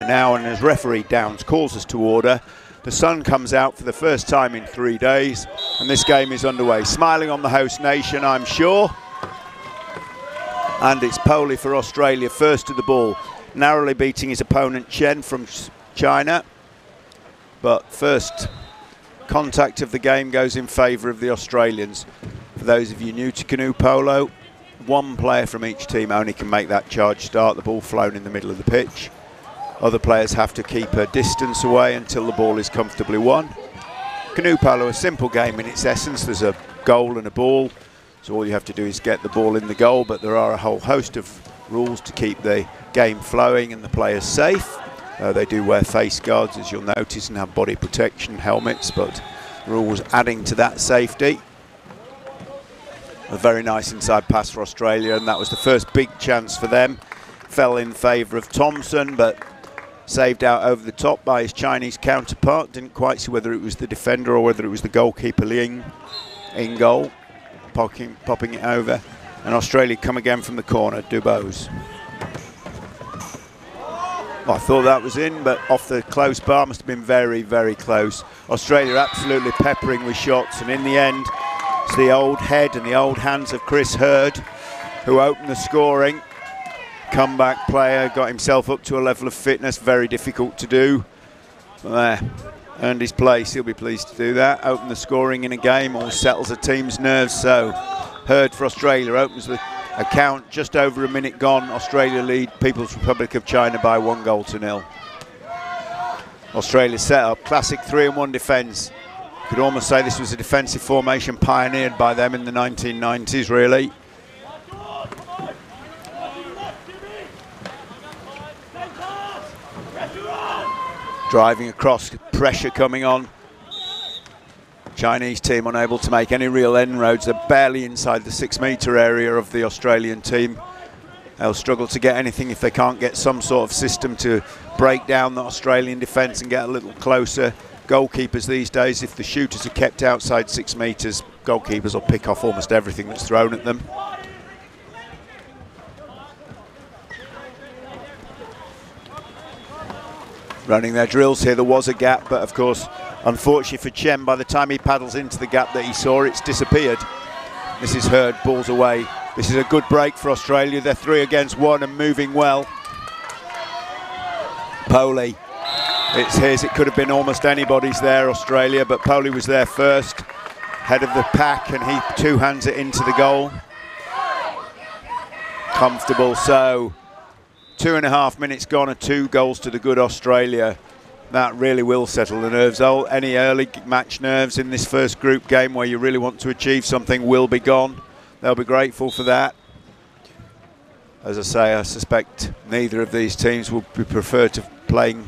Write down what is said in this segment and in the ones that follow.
Now, and as referee Downs calls us to order, the sun comes out for the first time in 3 days, and this game is underway. Smiling on the host nation, I'm sure. And it's Polo for Australia, first to the ball, narrowly beating his opponent Chen from China. But first contact of the game goes in favour of the Australians. For those of you new to canoe polo, one player from each team only can make that charge start, the ball flown in the middle of the pitch. Other players have to keep a distance away until the ball is comfortably won. Canoe polo, a simple game in its essence. There's a goal and a ball, so all you have to do is get the ball in the goal, but there are a whole host of rules to keep the game flowing and the players safe. They do wear face guards, as you'll notice, and have body protection helmets, but rules adding to that safety. A very nice inside pass for Australia, and that was the first big chance for them. Fell in favour of Thompson, but saved out over the top by his Chinese counterpart. Didn't quite see whether it was the defender or whether it was the goalkeeper Ling in goal, popping it over. And Australia come again from the corner, Dubose. Well, I thought that was in, but off the close bar, must have been very, very close. Australia absolutely peppering with shots, and in the end, it's the old head and the old hands of Chris Hurd who opened the scoring. Comeback player, got himself up to a level of fitness, very difficult to do. Earned his place, he'll be pleased to do that. Open the scoring in a game, all settles a team's nerves. So Hurd for Australia opens the account, just over a minute gone. Australia lead People's Republic of China by 1-0. Australia set up, classic 3-1 defence. Could almost say this was a defensive formation pioneered by them in the 1990s, really. Driving across, pressure coming on. Chinese team unable to make any real inroads. They're barely inside the 6-metre area of the Australian team. They'll struggle to get anything if they can't get some sort of system to break down the Australian defence and get a little closer. Goalkeepers these days, if the shooters are kept outside 6 metres, goalkeepers will pick off almost everything that's thrown at them. Running their drills here, there was a gap, but of course, unfortunately for Chen, by the time he paddles into the gap that he saw, it's disappeared. This is Hurd, balls away. This is a good break for Australia. They're 3 against 1 and moving well. Polo, it's his. It could have been almost anybody's there, Australia, but Polo was there first, head of the pack, and he two-hands it into the goal. Comfortable, so 2.5 minutes gone and 2 goals to the good Australia. That really will settle the nerves. Any early match nerves in this first group game where you really want to achieve something will be gone. They'll be grateful for that. As I say, I suspect neither of these teams will be preferred to playing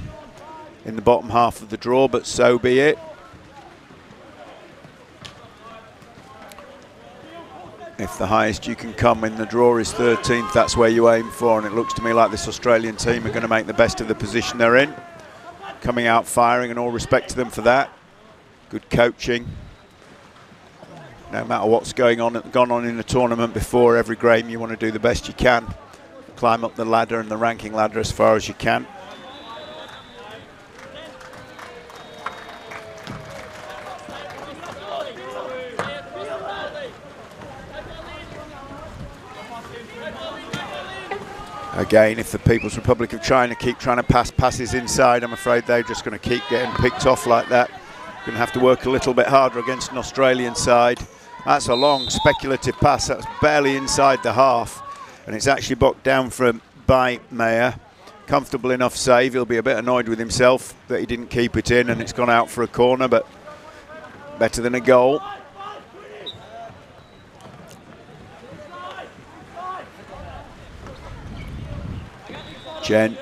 in the bottom half of the draw, but so be it. If the highest you can come in the draw is 13th, that's where you aim for, and it looks to me like this Australian team are going to make the best of the position they're in. Coming out firing, and all respect to them for that. Good coaching. No matter what's gone on in the tournament before, every game you want to do the best you can. Climb up the ladder and the ranking ladder as far as you can. Again, if the People's Republic of China keep trying to pass passes inside, I'm afraid they're just going to keep getting picked off like that. Going to have to work a little bit harder against an Australian side. That's a long speculative pass. That's barely inside the half, and it's actually blocked down by Mayer. Comfortable enough save. He'll be a bit annoyed with himself that he didn't keep it in, and it's gone out for a corner, but better than a goal. Chen,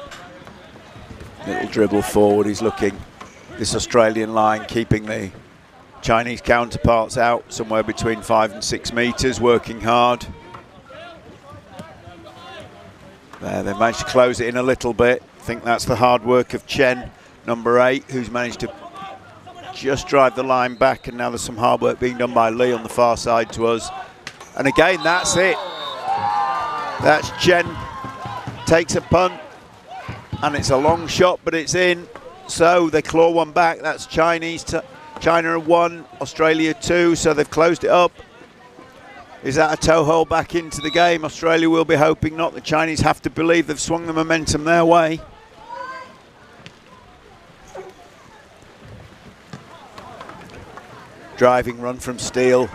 little dribble forward, he's looking. This Australian line keeping the Chinese counterparts out somewhere between 5 and 6 metres, working hard. There, they've managed to close it in a little bit. I think that's the hard work of Chen, number 8, who's managed to just drive the line back, and now there's some hard work being done by Lee on the far side to us. And again, that's it. That's Chen, takes a punt, and it's a long shot, but it's in. So they claw one back. That's Chinese. China 1, Australia 2, so they've closed it up. Is that a toe hole back into the game? Australia will be hoping not. The Chinese have to believe they've swung the momentum their way. Driving run from Steele.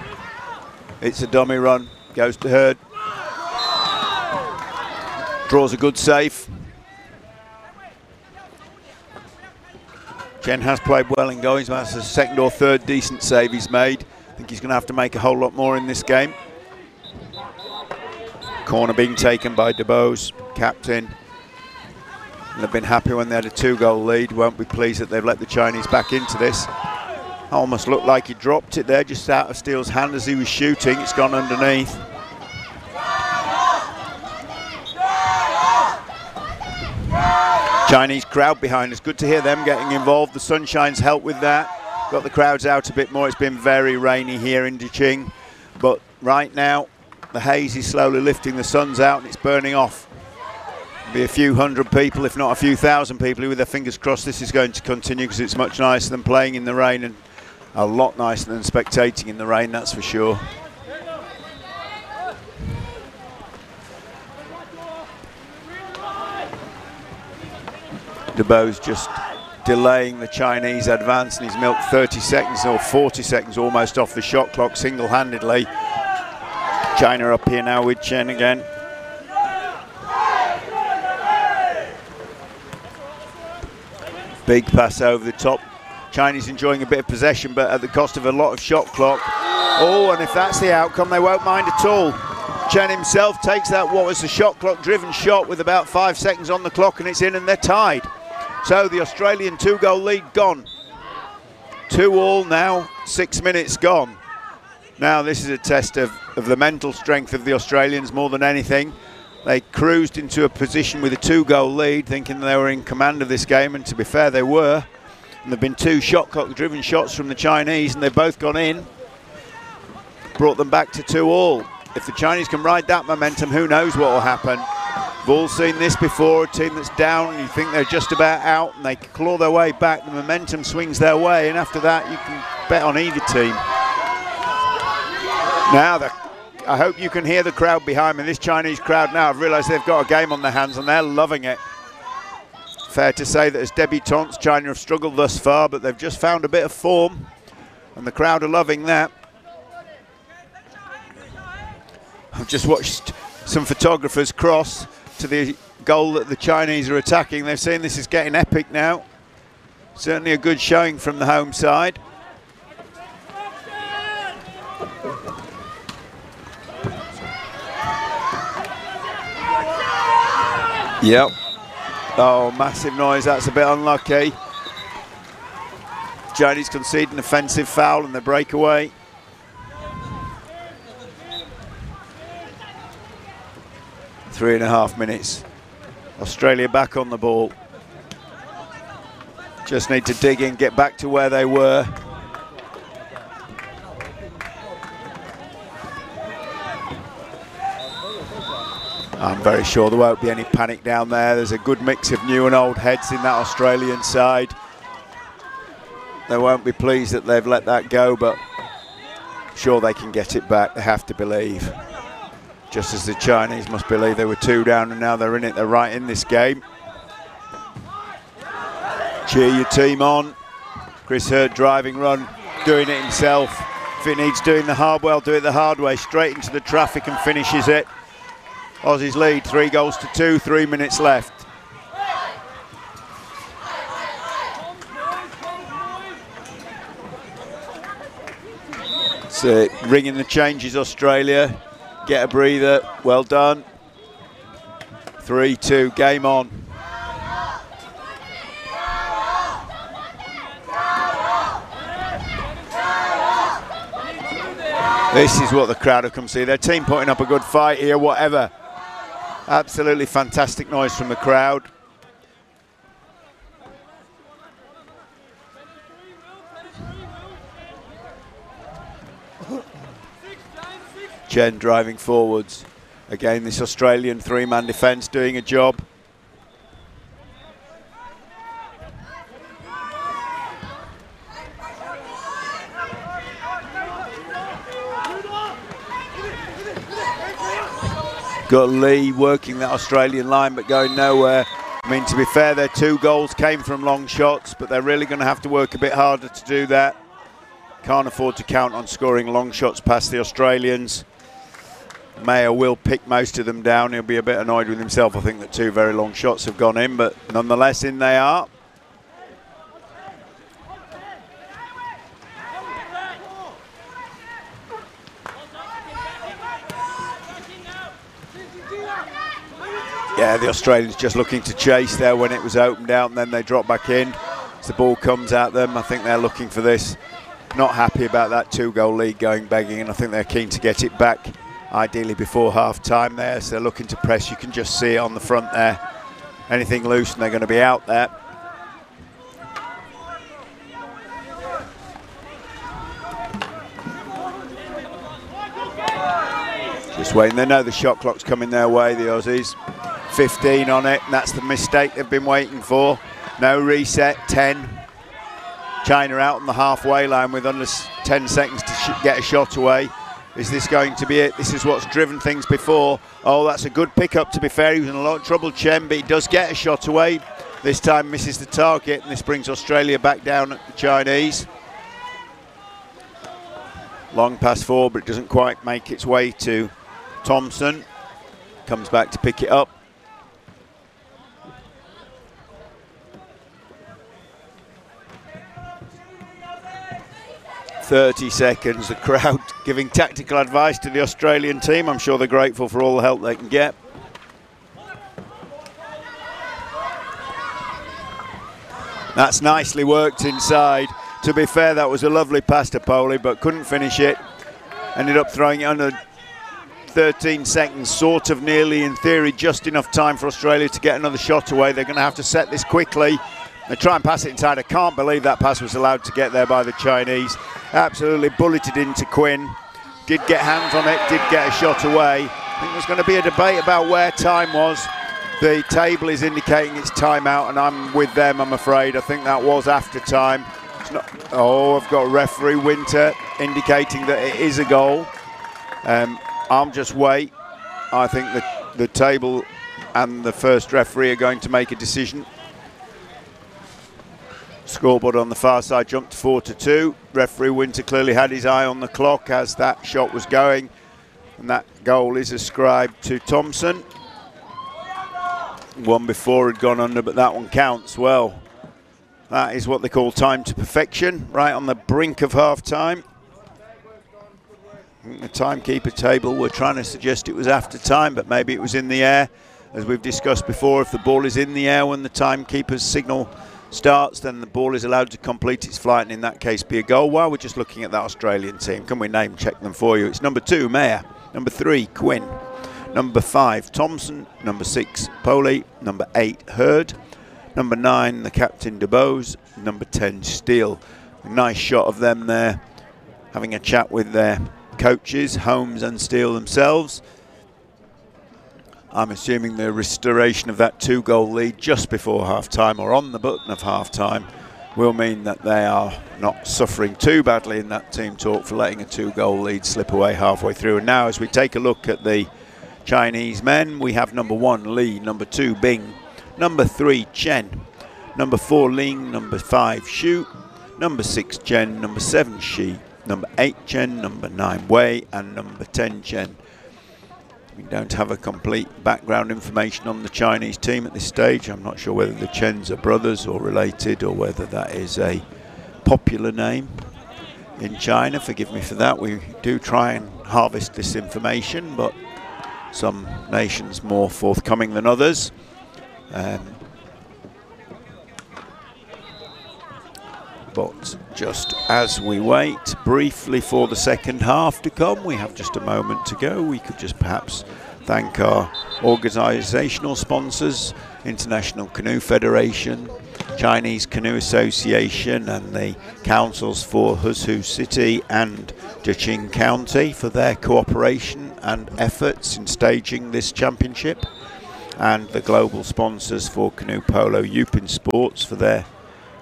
It's a dummy run. Goes to Hurd. Draws a good save. Chen has played well in goals. That's the second or third decent save he's made. I think he's going to have to make a whole lot more in this game. Corner being taken by DeBose, captain. And they've been happy when they had a 2-goal lead. Won't be pleased that they've let the Chinese back into this. Almost looked like he dropped it there, just out of Steele's hand as he was shooting. It's gone underneath. Chinese crowd behind us. Good to hear them getting involved. The sunshine's helped with that. Got the crowds out a bit more. It's been very rainy here in Deqing. But right now, the haze is slowly lifting. The sun's out and it's burning off. Be a few hundred people, if not a few thousand people, who with their fingers crossed this is going to continue, because it's much nicer than playing in the rain, and a lot nicer than spectating in the rain, that's for sure. DeBoe's just delaying the Chinese advance, and he's milked 30 seconds or 40 seconds almost off the shot clock single-handedly. China up here now with Chen again. Big pass over the top. Chinese enjoying a bit of possession, but at the cost of a lot of shot clock. Oh, and if that's the outcome, they won't mind at all. Chen himself takes that, what was the shot clock driven shot, with about 5 seconds on the clock, and it's in, and they're tied. So the Australian 2-goal lead gone. 2-2 now, 6 minutes gone. Now this is a test of the mental strength of the Australians more than anything. They cruised into a position with a 2-goal lead, thinking they were in command of this game, and to be fair, they were. And there have been 2 shot clock-driven shots from the Chinese, and they've both gone in. Brought them back to 2-2. If the Chinese can ride that momentum, who knows what will happen. We've all seen this before, a team that's down, and you think they're just about out, and they claw their way back, the momentum swings their way, and after that, you can bet on either team. Now, I hope you can hear the crowd behind me. This Chinese crowd now have realised they've got a game on their hands and they're loving it. Fair to say that as debutants, China have struggled thus far, but they've just found a bit of form and the crowd are loving that. I've just watched some photographers cross to the goal that the Chinese are attacking. They've seen this is getting epic now. Certainly a good showing from the home side. Yep. Oh, massive noise. That's a bit unlucky. Chinese concede an offensive foul and they break away. Three and a half minutes. Australia back on the ball. Just need to dig in, get back to where they were. I'm very sure there won't be any panic down there. There's a good mix of new and old heads in that Australian side. They won't be pleased that they've let that go, but I'm sure they can get it back. They have to believe. Just as the Chinese must believe they were 2 down and now they're in it. They're right in this game. Cheer your team on. Chris Hurd driving run, doing it himself. If it needs doing the hard way, I'll do it the hard way. Straight into the traffic and finishes it. Aussies lead 3-2, 3 minutes left. So ringing the changes, Australia. Get a breather, well done. 3-2, game on. This is what the crowd have come to see. Their team putting up a good fight here, whatever. Absolutely fantastic noise from the crowd. Chen driving forwards. Again, this Australian 3-man defence doing a job. got Lee working that Australian line but going nowhere. I mean, to be fair, their 2 goals came from long shots, but they're really going to have to work a bit harder to do that. Can't afford to count on scoring long shots past the Australians. Mayer will pick most of them down. He'll be a bit annoyed with himself. I think that 2 very long shots have gone in, but nonetheless, in they are. Yeah, the Australians just looking to chase there when it was opened out, and then they drop back in. As the ball comes at them, I think they're looking for this. Not happy about that 2-goal lead going begging, and I think they're keen to get it back, ideally before half-time there. So they're looking to press. You can just see it on the front there. Anything loose and they're going to be out there. Just waiting. They know the shot clock's coming their way, the Aussies. 15 on it, and that's the mistake they've been waiting for. No reset, 10. China out on the halfway line with under 10 seconds to get a shot away. Is this going to be it? This is what's driven things before. Oh, that's a good pickup, to be fair. He was in a lot of trouble, Chen, but he does get a shot away. This time misses the target, and this brings Australia back down at the Chinese. Long pass forward, but it doesn't quite make its way to Thompson. Comes back to pick it up. 30 seconds, the crowd giving tactical advice to the Australian team. I'm sure they're grateful for all the help they can get. That's nicely worked inside. To be fair, that was a lovely pass to Polo, but couldn't finish it. Ended up throwing it under 13 seconds, sort of nearly, in theory, just enough time for Australia to get another shot away. They're going to have to set this quickly. They try and pass it inside. I can't believe that pass was allowed to get there by the Chinese. Absolutely bulleted into Quinn. Did get hands on it, did get a shot away. I think there's going to be a debate about where time was. The table is indicating it's timeout, and I'm with them, I'm afraid. I think that was after time. It's not, oh, I've got referee Winter indicating that it is a goal. I'll just wait. I think that the table and the first referee are going to make a decision. Scoreboard on the far side jumped to 4-2. Referee Winter clearly had his eye on the clock as that shot was going, and that goal is ascribed to Thompson. One before had gone under, but that one counts. Well, that is what they call time to perfection, right on the brink of half-time. The timekeeper table were trying to suggest it was after time, but maybe it was in the air. As we've discussed before, if the ball is in the air when the timekeeper's signal starts, then the ball is allowed to complete its flight, and in that case be a goal. While we're just looking at that Australian team, can we name check them for you? It's number 2, Mayer. Number 3, Quinn. Number 5, Thompson. Number 6, Polo. Number 8, Hurd. Number 9, the captain, DeBose. Number 10, Steele. A nice shot of them there, having a chat with their coaches, Holmes and Steele themselves. I'm assuming the restoration of that 2-goal lead just before half-time, or on the button of half-time, will mean that they are not suffering too badly in that team talk for letting a 2-goal lead slip away halfway through. And now, as we take a look at the Chinese men, we have number 1, Li, number 2, Bing, number 3, Chen, number 4, Ling, number 5, Xu, number 6, Chen, number 7, Shi, number 8, Chen, number 9, Wei, and number 10, Chen. We don't have a complete background information on the Chinese team at this stage. I'm not sure whether the Chens are brothers or related, or whether that is a popular name in China. Forgive me for that. We do try and harvest this information, but some nations more forthcoming than others. But just as we wait briefly for the second half to come, we have just a moment to go. We could just perhaps thank our organisational sponsors, International Canoe Federation, Chinese Canoe Association, and the councils for Huzhou City and Deqing County for their cooperation and efforts in staging this championship, and the global sponsors for Canoe Polo Yupin Sports for their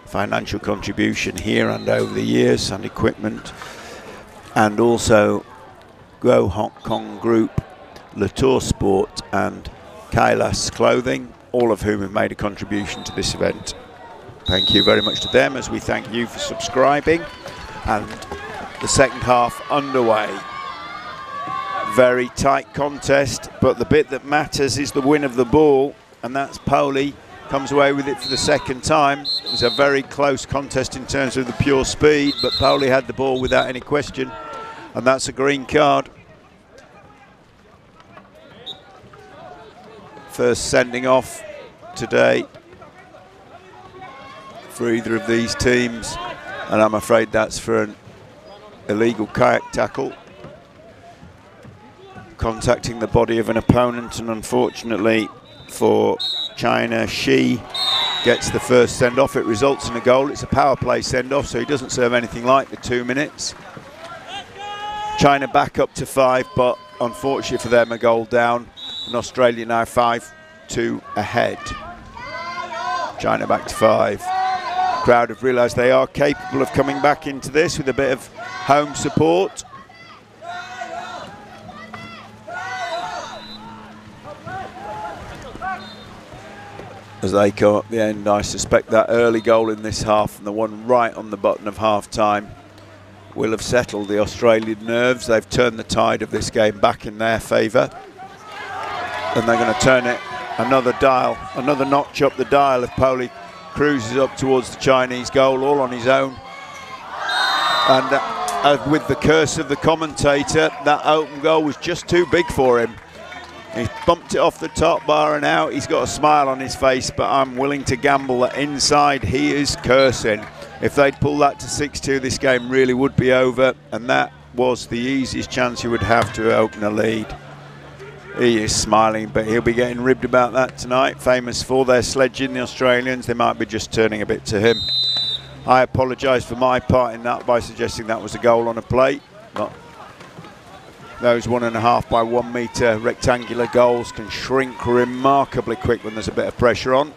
financial contribution here and over the years, and equipment, and also Go Hong Kong Group Latour Sport and Kailas Clothing, all of whom have made a contribution to this event. Thank you very much to them, as we thank you for subscribing. And the second half underway. Very tight contest, but the bit that matters is the win of the ball, and that's Polo comes away with it for the second time. It was a very close contest in terms of the pure speed, but Polo had the ball without any question, and that's a green card. First sending off today for either of these teams, and I'm afraid that's for an illegal kayak tackle, contacting the body of an opponent, and unfortunately for China, Shi gets the first send-off. It results in a goal. It's a power play send-off, so he doesn't serve anything like the 2 minutes. China back up to 5, but unfortunately for them, a goal down, and Australia now 5-2 ahead. China back to 5. The crowd have realised they are capable of coming back into this with a bit of home support. As they come up the end, I suspect that early goal in this half and the one right on the button of half-time will have settled the Australian nerves. They've turned the tide of this game back in their favour, and they're going to turn it another dial, another notch up the dial if Polo cruises up towards the Chinese goal all on his own. And with the curse of the commentator, that open goal was just too big for him. He bumped it off the top bar and out. He's got a smile on his face, but I'm willing to gamble that inside he is cursing. If they'd pull that to 6-2, this game really would be over, and that was the easiest chance he would have to open a lead. He is smiling, but he'll be getting ribbed about that tonight. Famous for their sledging, the Australians. They might be just turning a bit to him. I apologise for my part in that by suggesting that was a goal on a plate, but those 1.5 by 1 metre rectangular goals can shrink remarkably quick when there's a bit of pressure on.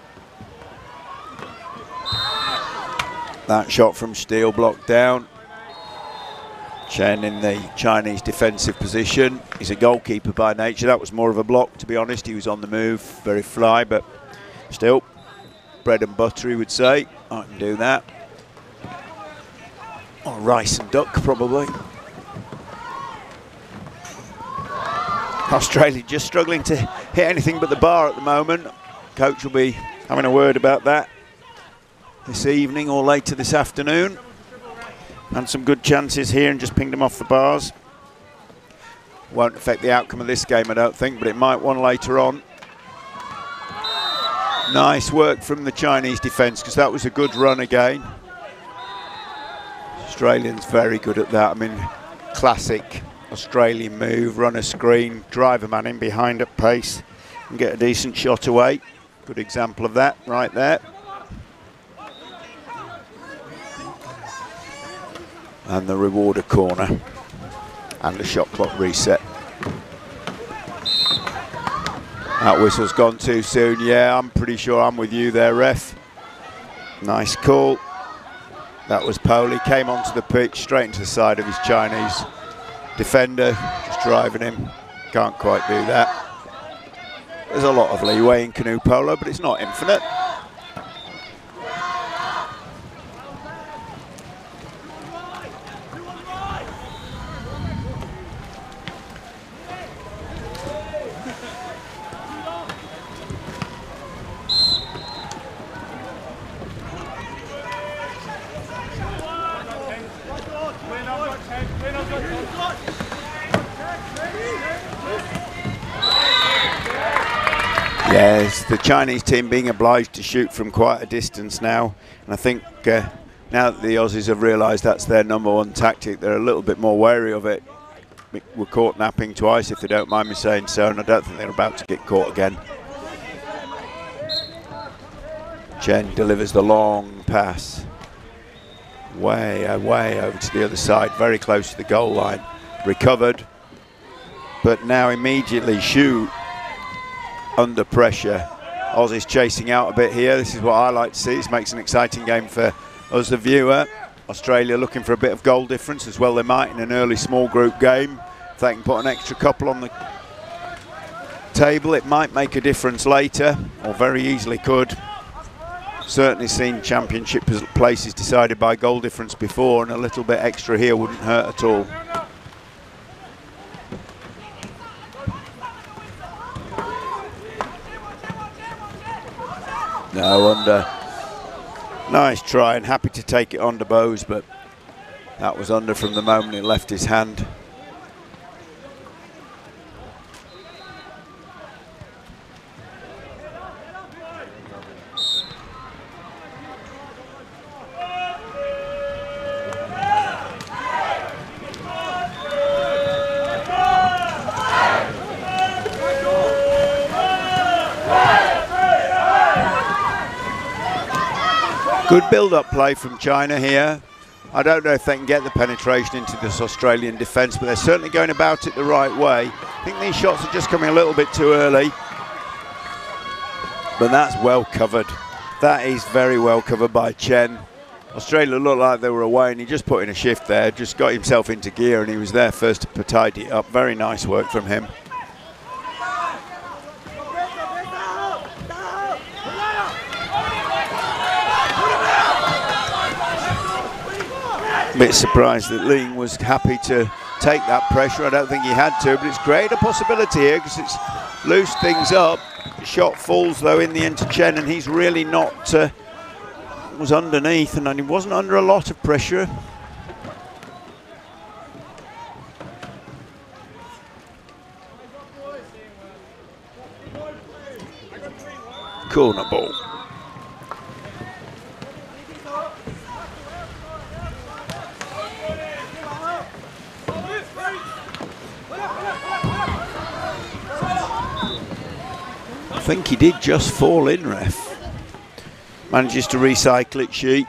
That shot from Steele blocked down. Chen in the Chinese defensive position. He's a goalkeeper by nature. That was more of a block, to be honest. He was on the move, very fly, but still, bread and butter, he would say. I can do that. Or rice and duck, probably. Australia just struggling to hit anything but the bar at the moment. Coach will be having a word about that this evening or later this afternoon. And some good chances here and just pinged them off the bars. Won't affect the outcome of this game, I don't think, but it might one later on. Nice work from the Chinese defence, because that was a good run again. Australians very good at that. I mean, classic Australian move, run a screen, drive a man in behind at pace and get a decent shot away. Good example of that right there. And the rewarder corner and the shot clock reset. That whistle's gone too soon. Yeah, I'm pretty sure I'm with you there, ref. Nice call. That was Polo. Came onto the pitch straight into the side of his Chinese defender, just driving him. Can't quite do that. There's a lot of leeway in canoe polo, but it's not infinite. Yes, the Chinese team being obliged to shoot from quite a distance now, and I think now that the Aussies have realised that's their #1 tactic, they're a little bit more wary of it. Were caught napping twice, if they don't mind me saying so, and I don't think they're about to get caught again. Chen delivers the long pass, way over to the other side, very close to the goal line. Recovered, but now immediately Xu under pressure. Aussies chasing out a bit here. This is what I like to see. This makes an exciting game for us, the viewer. Australia looking for a bit of goal difference as well. They might in an early small group game. If they can put an extra couple on the table. It might make a difference later, or very easily could. Certainly seen championship places decided by goal difference before, and a little bit extra here wouldn't hurt at all. No, under. Nice try, and happy to take it under Bowes, but that was under from the moment it left his hand. Good build-up play from China here. I don't know if they can get the penetration into this Australian defence, but they're certainly going about it the right way. I think these shots are just coming a little bit too early. But that's well covered. That is very well covered by Chen. Australia looked like they were away, and he just put in a shift there, just got himself into gear, and he was there first to tidy it up. Very nice work from him. Bit surprised that Ling was happy to take that pressure. I don't think he had to, but it's created a possibility here because it's loosed things up. The shot falls though in the end to Chen, and he's really not was underneath, and he wasn't under a lot of pressure. Corner ball. I think he did just fall in, ref. Manages to recycle it, Shi.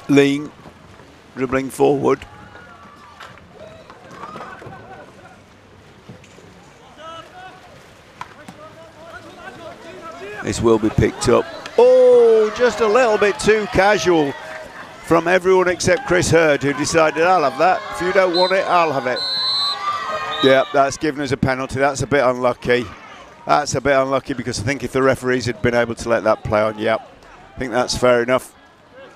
Ling dribbling forward. This will be picked up. Oh, just a little bit too casual from everyone except Chris Hurd, who decided, I'll have that. If you don't want it, I'll have it. Yeah, that's given us a penalty. That's a bit unlucky. That's a bit unlucky because I think if the referees had been able to let that play on, yep, I think that's fair enough.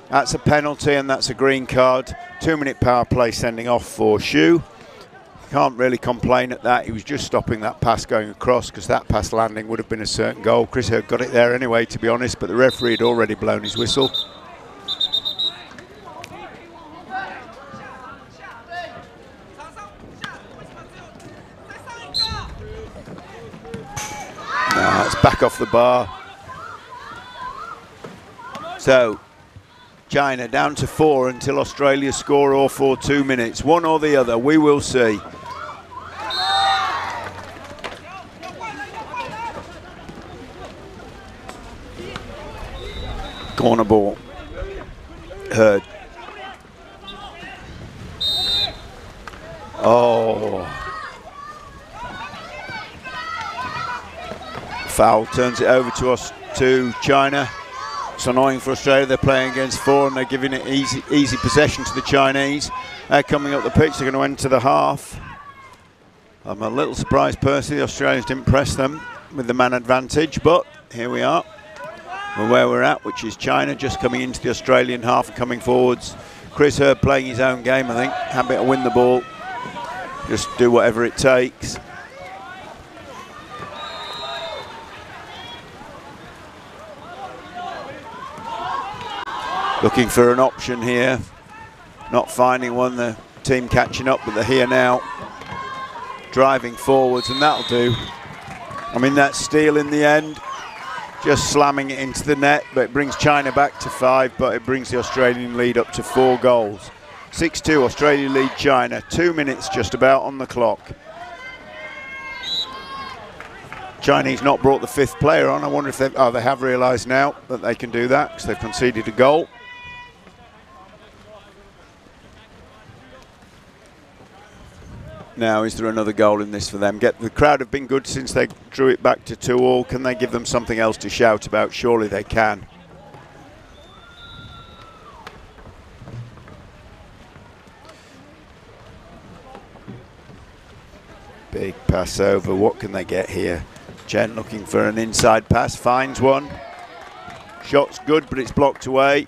That's a penalty and that's a green card. 2-minute power play sending off for Huzhou. Can't really complain at that. He was just stopping that pass going across because that pass landing would have been a certain goal. Chris Hurd got it there anyway, to be honest, but the referee had already blown his whistle. No, it's back off the bar. So, China down to 4 until Australia score all for 2 minutes. One or the other, we will see. Corner ball. Hurd. Oh. Foul turns it over to us, to China. It's annoying for Australia. They're playing against 4 and they're giving it easy possession to the Chinese. They're coming up the pitch. They're going to enter the half. I'm a little surprised personally the Australians didn't press them with the man advantage, but here we are. We're where we're at, which is China just coming into the Australian half and coming forwards. Chris Hurd playing his own game, I think. Happy to win the ball. Just do whatever it takes. Looking for an option here. Not finding one. The team catching up, but they're here now. Driving forwards, and that'll do. I mean, that's steal in the end. Just slamming it into the net, but it brings China back to 5, but it brings the Australian lead up to 4 goals. 6-2, Australia lead China. 2 minutes just about on the clock. Chinese not brought the 5th player on. I wonder if they have realised now that they can do that because they've conceded a goal. Now, is there another goal in this for them? The crowd have been good since they drew it back to 2-2. Can they give them something else to shout about? Surely they can. Big pass over. What can they get here? Chen looking for an inside pass, finds one. Shot's good, but it's blocked away.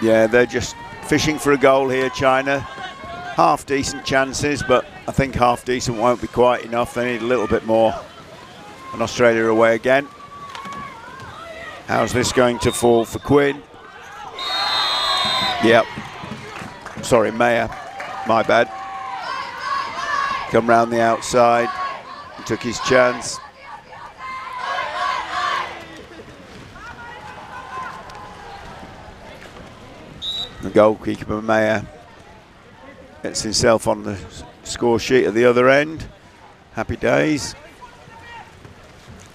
Yeah, they're just fishing for a goal here, China. Half decent chances, but I think half decent won't be quite enough. They need a little bit more. And Australia away again. How's this going to fall for Quinn? Yep. Sorry, Mayer. My bad. Come round the outside. Took his chance. The goalkeeper, Mayer, gets himself on the score sheet at the other end. Happy days.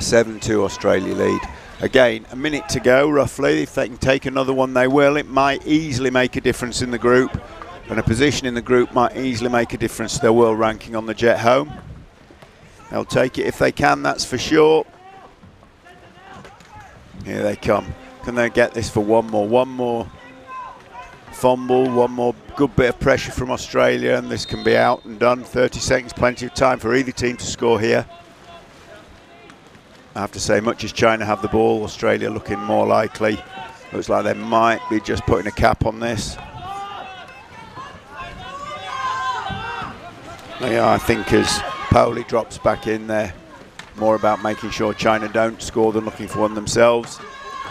7-2 Australia lead. Again, a minute to go, roughly. If they can take another one, they will. It might easily make a difference in the group. And a position in the group might easily make a difference to their world ranking on the jet home. They'll take it if they can, that's for sure. Here they come. Can they get this for one more? One more fumble, one more good bit of pressure from Australia, and this can be out and done. 30 seconds, plenty of time for either team to score here. I have to say, much as China have the ball, Australia looking more likely. Looks like they might be just putting a cap on this. Yeah, I think as Polo drops back in there, more about making sure China don't score than looking for one themselves.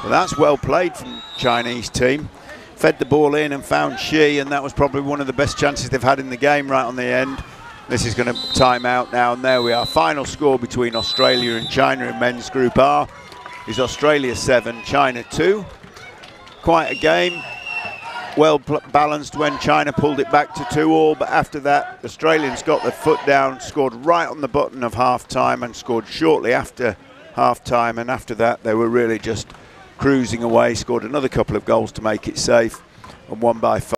But that's well played from Chinese team. Fed the ball in and found Shi, and that was probably one of the best chances they've had in the game right on the end. This is going to time out now, and there we are. Final score between Australia and China in men's Group R is Australia 7, China 2. Quite a game. Well balanced when China pulled it back to 2-2, but after that, the Australians got their foot down, scored right on the button of half-time and scored shortly after half-time, and after that, they were really just cruising away, scored another couple of goals to make it safe, and won by 5.